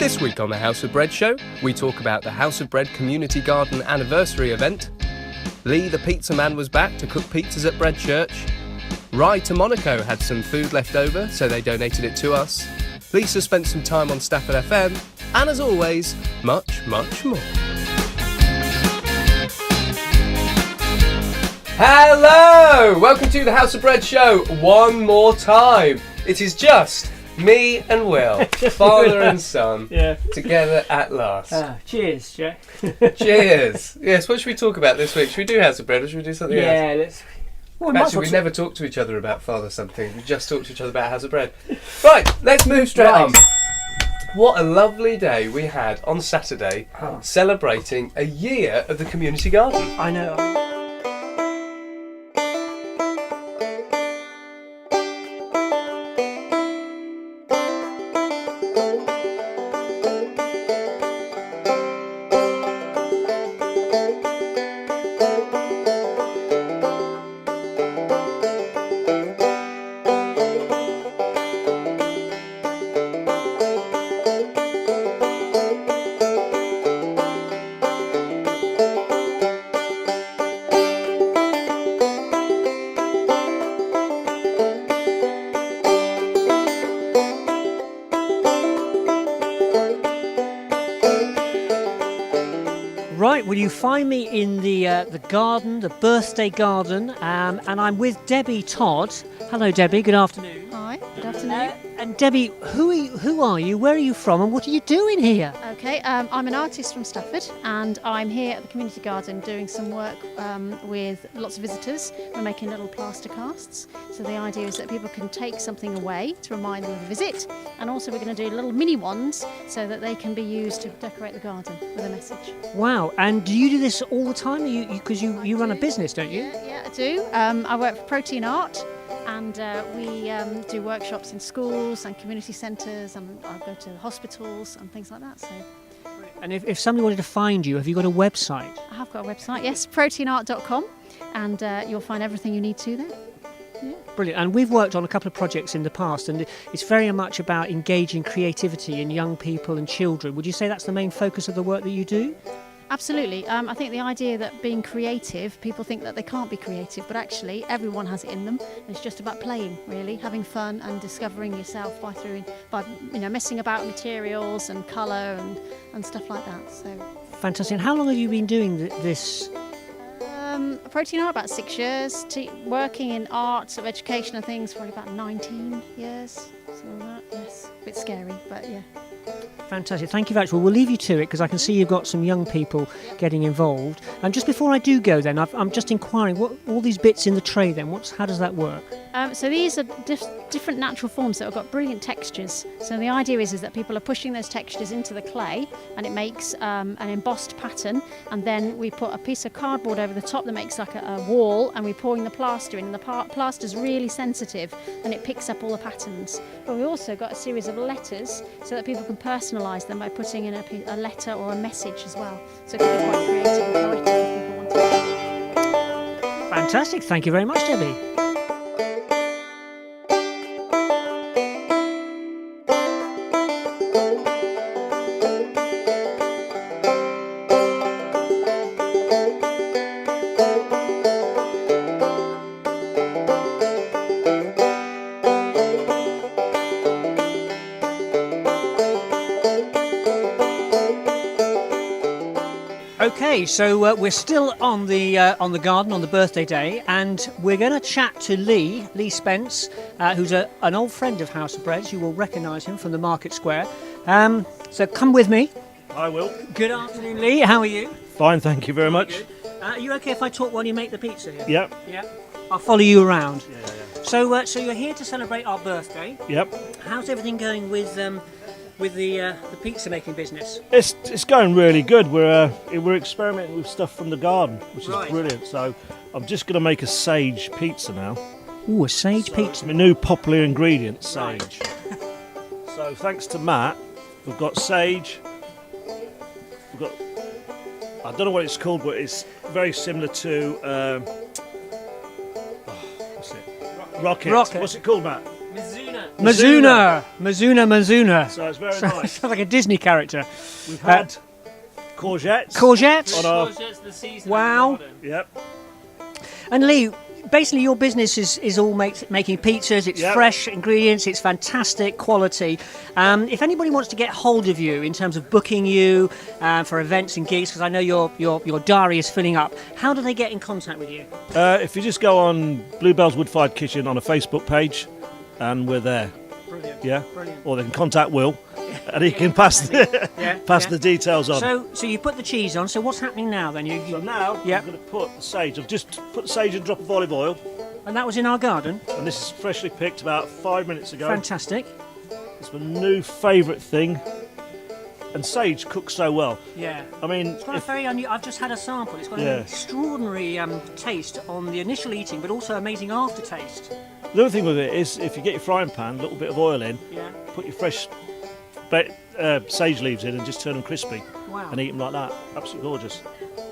This week on the House of Bread show, we talk about the House of Bread Community Garden Anniversary event. Lee the pizza man was back to cook pizzas at Bread Church. Ride to Monaco had some food left over, so they donated it to us. Lisa spent some time on Stafford FM, and as always, much, much more. Hello! Welcome to the House of Bread show one more time. It is just me and Will, father and son, together at last. Cheers, Jack. Cheers. Yes, what should we talk about this week? Should we do House of Bread or should we do something else? Yeah, let's... Well, actually, we never talk to each other about father something. We just talk to each other about House of Bread. Right, let's move straight on. What a lovely day we had on Saturday celebrating a year of the community garden. I know. Right, well, you find me in the garden, the birthday garden, and I'm with Debbie Todd. Hello, Debbie. Good afternoon. Hi. Good afternoon. And Debbie, who are you? Where are you from? And what are you doing here? Okay, I'm an artist from Stafford, and I'm here at the community garden doing some work with lots of visitors. We're making little plaster casts. So the idea is that people can take something away to remind them of a visit, and also we're going to do little mini ones so that they can be used to decorate the garden with a message. Wow! And do you do this all the time? Because you run a business, don't you? Yeah, I do. I work for Protein Art. And we do workshops in schools and community centres, and I go to hospitals and things like that. So. And if somebody wanted to find you, have you got a website? I have got a website, yes, proteinart.com, and you'll find everything you need to there. Yeah. Brilliant. And we've worked on a couple of projects in the past, and it's very much about engaging creativity in young people and children. Would you say that's the main focus of the work that you do? Absolutely. I think the idea that being creative, people think that they can't be creative, but actually everyone has it in them. And it's just about playing, really, having fun and discovering yourself by messing about materials and colour and stuff like that. So fantastic. And how long have you been doing this? Protein Art, about 6 years. Working in arts of education and things, probably about 19 years. Something like that. Yes, a bit scary, but yeah. Fantastic. Thank you very much. Well, we'll leave you to it because I can see you've got some young people getting involved. And just before I do go then, I'm just inquiring, what all these bits in the tray then, how does that work? So these are different natural forms that have got brilliant textures. So the idea is that people are pushing those textures into the clay, and it makes an embossed pattern, and then we put a piece of cardboard over the top that makes like a wall, and we're pouring the plaster in, and the plaster's really sensitive and it picks up all the patterns. But we also got a series of letters so that people can personalise them by putting in a letter or a message as well. So it can be quite creative and poetic if people want to. Fantastic. Thank you very much, Debbie. Okay, so we're still on the garden on the birthday day, and we're going to chat to Lee Spence, who's an old friend of House of Bread. You will recognise him from the Market Square. So come with me. I will. Good afternoon, Lee. How are you? Fine, thank you very much. Are you okay if I talk while you make the pizza here? Yep. Yep. I'll follow you around. Yeah. So you're here to celebrate our birthday. Yep. How's everything going with the pizza making business? It's going really good. We're experimenting with stuff from the garden, which is brilliant. So I'm just going to make a sage pizza now. Ooh, a sage pizza. My new popular ingredient, sage. Right. So thanks to Matt, we've got sage. We've got, I don't know what it's called, but it's very similar to what's it? Rocket. What's it called, Matt? Mazuna. So it's very nice. Sounds like a Disney character. We've had courgettes. Courgettes. On our, Wow. yep. And Lee, basically your business is all making pizzas. It's Yep. fresh ingredients. It's fantastic quality. If anybody wants to get hold of you in terms of booking you for events and gigs, because I know your diary is filling up, how do they get in contact with you? If you just go on Bluebells Wood-Fired Kitchen on a Facebook page, and we're there. Brilliant. Yeah. Brilliant. Or they can contact Will, and he can pass the details on. So you put the cheese on. So what's happening now then? So now Yep. I'm going to put the sage. I've just put the sage and a drop of olive oil, And that was in our garden. and this is freshly picked about 5 minutes ago. Fantastic. It's my new favourite thing, and sage cooks so well. Yeah. I mean, It's got a very I've just had a sample. It's got Yeah. an extraordinary taste on the initial eating, but also amazing aftertaste. the other thing with it is if you get your frying pan, a little bit of oil in, Yeah. put your fresh sage leaves in, and just turn them crispy, Wow. and eat them like that. Absolutely gorgeous.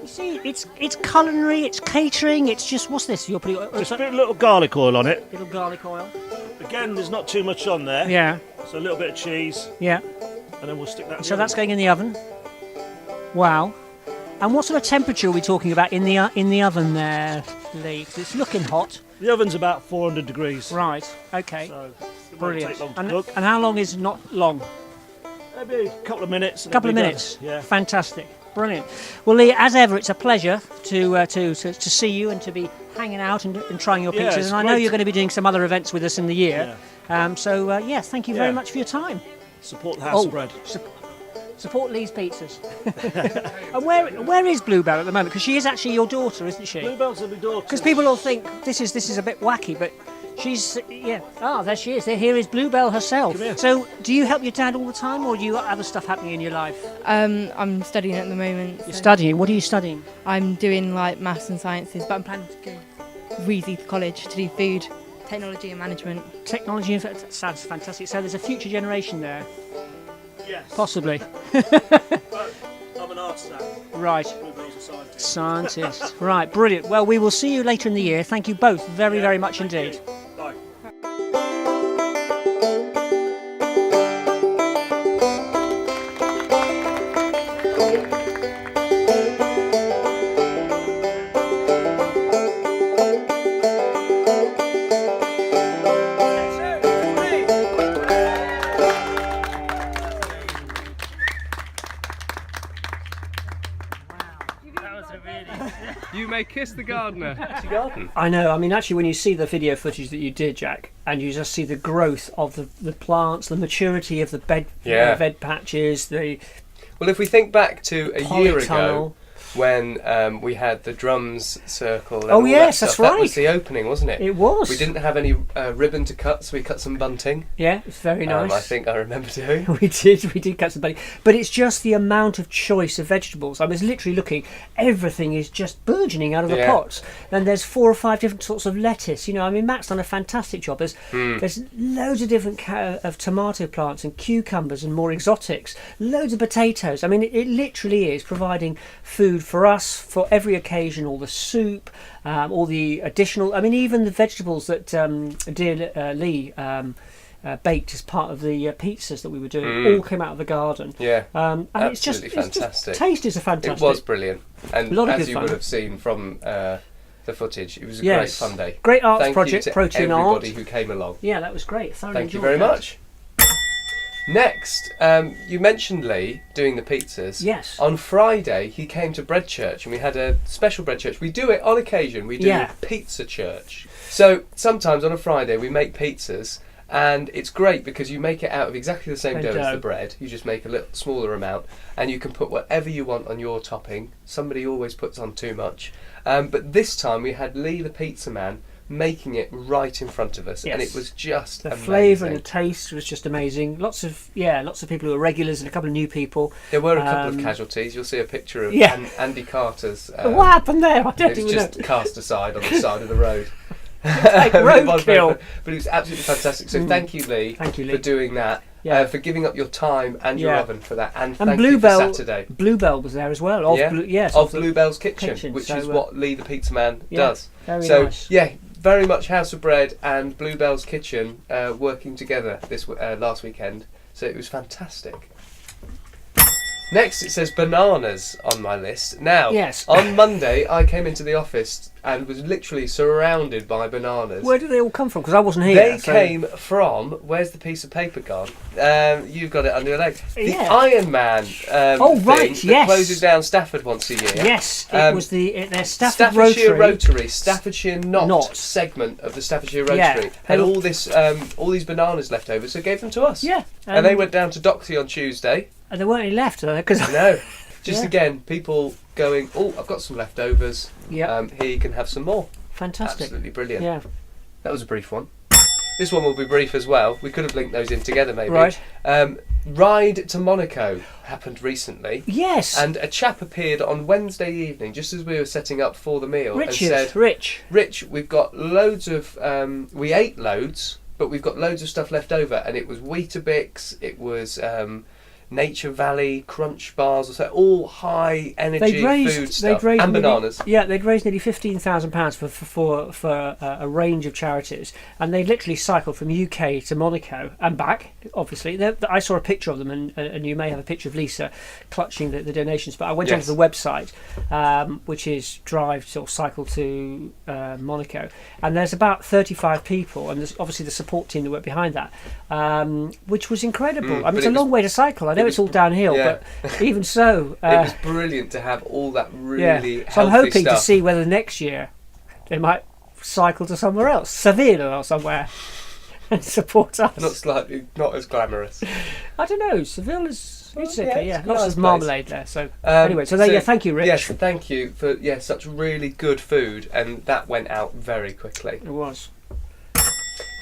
You see, it's culinary, it's catering, it's just what's this? You're putting Just a bit of little garlic oil on it. little garlic oil. Again, there's not too much on there. Yeah. So a little bit of cheese, Yeah. and then we'll stick that. In So the that's oven. going in the oven. Wow. And what sort of temperature are we talking about in the oven there, Lee? 'Cause it's looking hot. The oven's about 400 degrees. Right. Okay. So it won't Brilliant. take long to And, cook. and how long is not long? Maybe a couple of minutes. and A couple of it'll be minutes. done. Yeah. Fantastic. Brilliant. Well, Lee, as ever, it's a pleasure to see you and to be hanging out and trying your Yeah, pizzas. it's And I know great. you're going to be doing some other events with us in the year. So, yes, thank you very Yeah. much for your time. Support the house of bread. Support Lee's Pizzas. And where is Bluebell at the moment? Because she is actually your daughter, isn't she? Bluebells will be daughter. Because people all think this is a bit wacky, but she's there she is. Here is Bluebell herself. Come here. So, do you help your dad all the time, or do you got other stuff happening in your life? I'm studying at the moment. You're studying. What are you studying? I'm doing like maths and sciences, but I'm planning to go really to college to do food, technology and management. Technology. That sounds fantastic. So there's a future generation there, Yes. possibly. But I'm an artisan. Right. Bluebells are scientists. Scientist. Right. Brilliant. Well, we will see you later in the year. Thank you both very, very much Thank indeed. you. Bye. You may kiss the gardener. I know. I mean, actually, when you see the video footage that you did, Jack, and you just see the growth of the plants, the maturity of the bed patches, the Well, if we think back to a year ago, polytunnel. when we had the drums circle. And Oh, all yes, that that's stuff. That was right. the opening, wasn't it? It was. We didn't have any ribbon to cut, so we cut some bunting. Yeah, it's very nice. I think I remember doing. We did cut some bunting. But it's just the amount of choice of vegetables. I was literally looking, everything is just burgeoning out of the Yeah. pots. And there's 4 or 5 different sorts of lettuce. You know, I mean, Matt's done a fantastic job. There's loads of different of tomato plants and cucumbers and more exotics. Loads of potatoes. I mean, it literally is providing food for us, for every occasion, all the soup, all the additional, I mean, even the vegetables that dear Lee baked as part of the pizzas that we were doing, all came out of the garden. Yeah, and absolutely it's just fantastic. Taste is a fantastic. It was brilliant, and A lot of as good you fun. would have seen from the footage, it was a Yes. great fun day. Great arts Thank project, you to Protein Art. everybody who came along. Yeah, that was great. Thoroughly Thank you enjoyed very that. much. Next, you mentioned Lee doing the pizzas. Yes. On Friday, he came to Bread Church, and we had a special Bread Church. We do it on occasion. We do Yeah. Pizza Church. So sometimes on a Friday we make pizzas, and it's great because you make it out of exactly the same Same dough as dough. the bread. You just make a little smaller amount, and you can put whatever you want on your topping. Somebody always puts on too much, but this time we had Lee, the pizza man, making it right in front of us, and Yes. it was just The amazing. flavour and the taste was just amazing. Lots of people who were regulars and a couple of new people. There were a couple of Um, casualties. You'll see a picture of Yeah. Andy Carter's. What happened there? I don't It was even just know. cast aside on the side of the road. Like It was very roadkill. fun, but it was absolutely fantastic. So thank you, Lee, Thank you, Lee. for doing that, Yeah. for giving up your time and your Yeah. oven for that, and And thank you for Bluebell, Saturday. Bluebell was there as well. Yeah. Yes, Of the Bluebells Kitchen, Kitchen, which so, is what Lee the pizza man yeah, does. very So nice. yeah, very much House of Bread and Bluebells Kitchen working together this last weekend, so it was fantastic. Next, it says bananas on my list. Now, Yes. on Monday, I came into the office and was literally surrounded by bananas. Where did they all come from? Because I wasn't here. They so- came from, where's the piece of paper gone? You've got it under your leg. The Yeah. Iron Man right, thing yes. that closes down Stafford once a year. Yes, it was their Stafford Staffordshire Rotary. Staffordshire Knot Knot. segment of the Staffordshire Rotary Yeah, they had were- all these bananas left over, so gave them to us. Yeah. And they went down to Doxy on Tuesday. And there weren't any left, because No, just Yeah. again, people going, oh, I've got some leftovers. Yeah. Here you can have some more. fantastic. Absolutely brilliant. Yeah. That was a brief one. This one will be brief as well. We could have linked those in together maybe. Right. Ride to Monaco happened recently. Yes. And a chap appeared on Wednesday evening, just as we were setting up for the meal, Richard. and said, Rich, we've got loads of, we ate loads, but we've got loads of stuff left over. And it was Weetabix, it was Nature Valley, Crunch Bars, or so, all high energy food stuff, and bananas. Yeah, they'd raised nearly £15,000 for a range of charities, and they literally cycled from UK to Monaco and back. Obviously, I saw a picture of them, and you may have a picture of Lisa clutching the donations. But I went onto the website, which is drive or cycle to Monaco, and there's about 35 people, and there's obviously the support team that went behind that, which was incredible. I mean, it's a long way to cycle. I know it's all downhill, but even so, it was brilliant to have all that really healthy So I'm hoping stuff. to see whether next year they might cycle to somewhere else, Seville or somewhere, and support us. Not as glamorous. I don't know. Seville is it's okay. it's a Lots nice of marmalade there. So anyway, thank you, Rich. Yes, thank you for such really good food, and that went out very quickly. It was.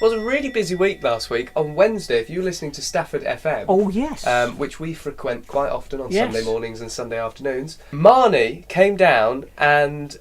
It was a really busy week last week. On Wednesday, if you were listening to Stafford FM, Oh yes. which we frequent quite often on Yes. Sunday mornings and Sunday afternoons, Marnie came down and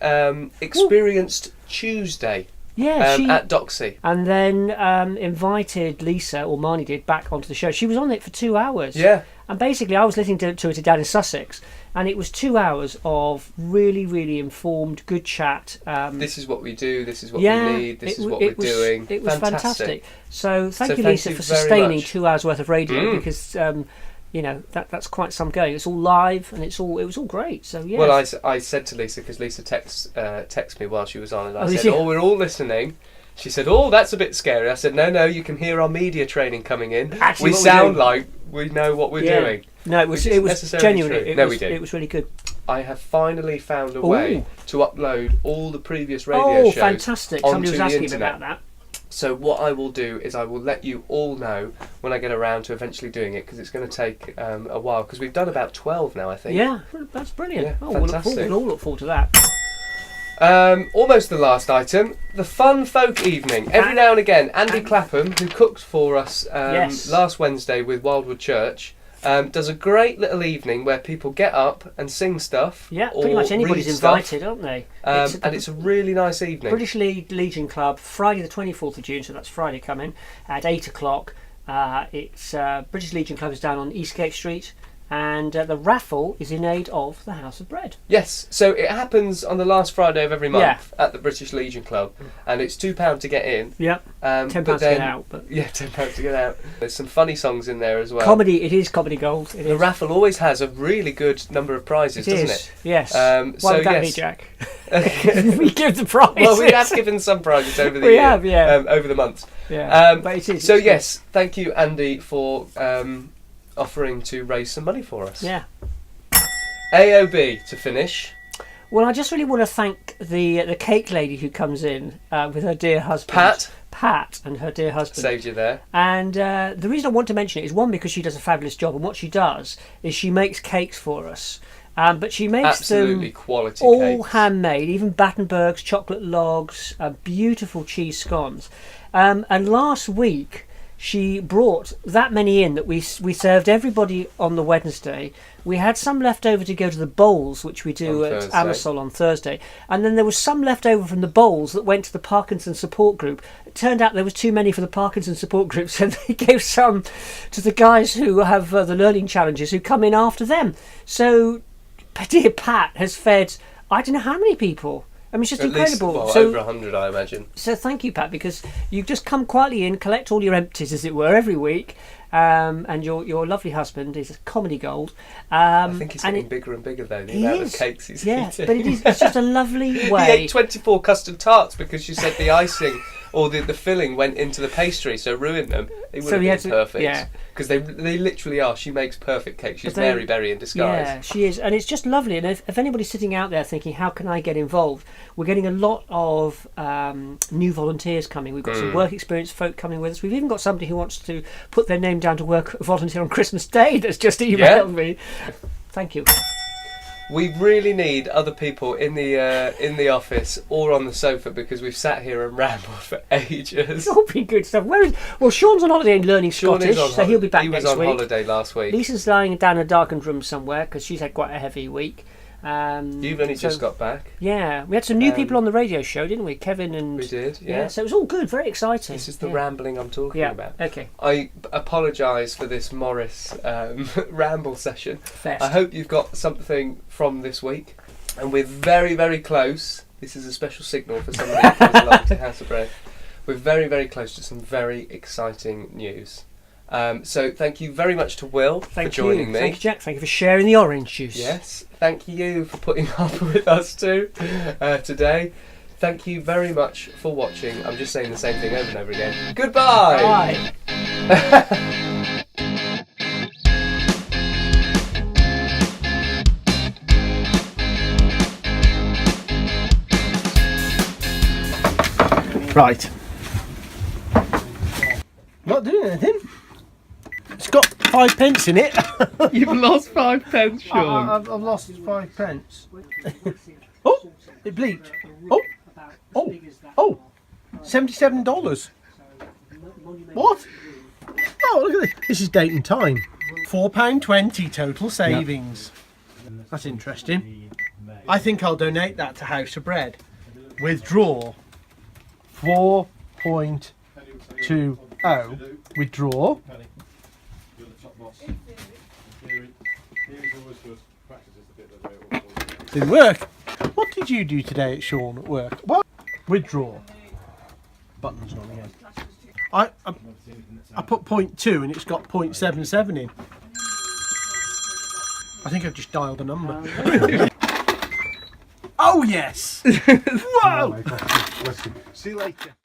experienced Tuesday at Doxy. And then invited Lisa, or Marnie did, back onto the show. She was on it for 2 hours. Yeah. And basically, I was listening to it down in Sussex, and it was 2 hours of really, really informed, good chat. This is what we do. This is what we need. This is what we're doing. It was fantastic. So thank you, thank Lisa, you for very sustaining much. 2 hours worth of radio, because that's quite some going. It's all live, and it was all great. So yeah. Well, I said to Lisa, because Lisa texted me while she was on, and I did said, you? "Oh, we're all listening." She said, "Oh, that's a bit scary." I said, "No, you can hear our media training coming in. Actually, we what we're sound doing. like we know what we're doing." No, it was Which is necessarily genuinely. true. We did. It was really good. I have finally found a Ooh. way to upload all the previous radio shows. Fantastic! onto Somebody was the asking me internet. about that. So what I will do is I will let you all know when I get around to eventually doing it, because it's going to take a while, because we've done about 12 now, I think. Yeah, that's brilliant. Yeah, We'll all look forward to that. Almost the last item, the Fun Folk Evening. Every now and again, Andy Clapham, who cooked for us last Wednesday with Wildwood Church, does a great little evening where people get up and sing stuff. Yeah, or pretty much anybody's read stuff. invited, aren't they? And it's a really nice evening. British Legion Club, Friday the 24th of June, so that's Friday coming, at 8 o'clock. It's British Legion Club is down on Eastgate Street, and the raffle is in aid of the House of Bread. Yes, so it happens on the last Friday of every month at the British Legion Club, and it's £2 to get in. Yep, £10 to get out. But yeah, £10 to get out. There's some funny songs in there as well. Comedy, it is comedy gold. The raffle always has a really good number of prizes, doesn't it? Yes. So Why would that be, Jack? We give the prizes. Well, we have given some prizes over the year, over the months. Yeah, but it is. So yes, thank you, Andy, for offering to raise some money for us. Yeah. AOB to finish. Well, I just really want to thank the cake lady who comes in with her dear husband. Pat and her dear husband. Saved you there. And the reason I want to mention it is, one, because she does a fabulous job, and what she does is she makes cakes for us. But she makes absolutely them quality all cakes. handmade, even Battenbergs, chocolate logs, beautiful cheese scones. And last week she brought that many in that we served everybody on the Wednesday. We had some left over to go to the bowls, which we do at Amasol on Thursday, and then there was some left over from the bowls that went to the Parkinson support group. It turned out there was too many for the Parkinson support group, so they gave some to the guys who have the learning challenges who come in after them. So dear Pat has fed, I don't know how many people. I mean, it's just At least, incredible. well, So, over 100, I imagine. so thank you, Pat, because you just come quietly in, collect all your empties, as it were, every week. And your lovely husband is comedy gold. I think he's and getting bigger and bigger, though, the he amount is. of cakes he's Yeah, eating. but it's just a lovely He way. ate 24 custard tarts because you said the icing or the filling went into the pastry, so ruined them. It would So have he been had to- perfect. yeah. Because they literally are. She makes perfect cakes. She's But they- Mary Berry in disguise. Yeah, she is, and it's just lovely. And if anybody's sitting out there thinking, how can I get involved? We're getting a lot of new volunteers coming. We've got some work experience folk coming with us. We've even got somebody who wants to put their name down to work volunteer on Christmas Day that's just emailed me. Thank you. We really need other people in the office or on the sofa because we've sat here and rambled for ages. It's all been good stuff. Well, Sean's on holiday and learning Sean Scottish, is on so he'll be back He was next on week. holiday last week. Lisa's lying down in a darkened room somewhere because she's had quite a heavy week. You've only just got back. Yeah, we had some new people on the radio show, didn't we? Kevin and... We did, yeah. So it was all good, very exciting. This is the rambling I'm talking Yeah, about. okay. I apologise for this Morris ramble session. Fest. I hope you've got something from this week. And we're very, very close. This is a special signal for somebody who comes along to House of Bread. We're very, very close to some very exciting news. So thank you very much to Will for joining me. Thank you, Jack. Thank you for sharing the orange juice. Yes, thank you for putting up with us too today. Thank you very much for watching. I'm just saying the same thing over and over again. Goodbye! Bye. Right. Not doing anything. It's got 5 pence in it. You've lost 5 pence, Sean. I've lost 5 pence. Oh, it bleeped. Oh, $77. What? Oh, look at this. This is date and time. £4.20 total savings. That's interesting. I think I'll donate that to House of Bread. Withdraw. 4.20. Withdraw. Didn't work. What did you do today at Sean at work? What? Withdraw. Button's on again. I put 0.2 and it's got 0.77 in. I think I've just dialed a number. Oh yes! Whoa! See you later.